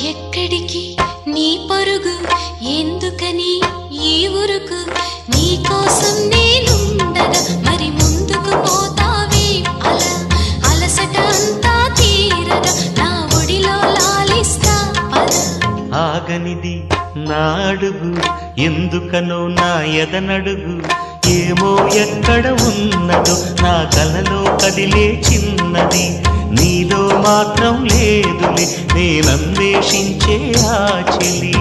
ఎక్కడికి నీ పరుగు ఎందుకని ఈ ఉరుకు నీ కోసం నేనుండగా మరి ముందుకు పోతావే అలా అలసట అంతా తీరగా నా ఒడిలో లాలిస్తా పద ఆగనిది నా అడుగు ఎందుకనో నా ఎదనడుగు ఏమో ఎక్కడ ఉన్నదో నా కలలో కదిలే చిన్నది నీలో మాత్రం లేదులే నేనన్వేషించే ఆ చెలి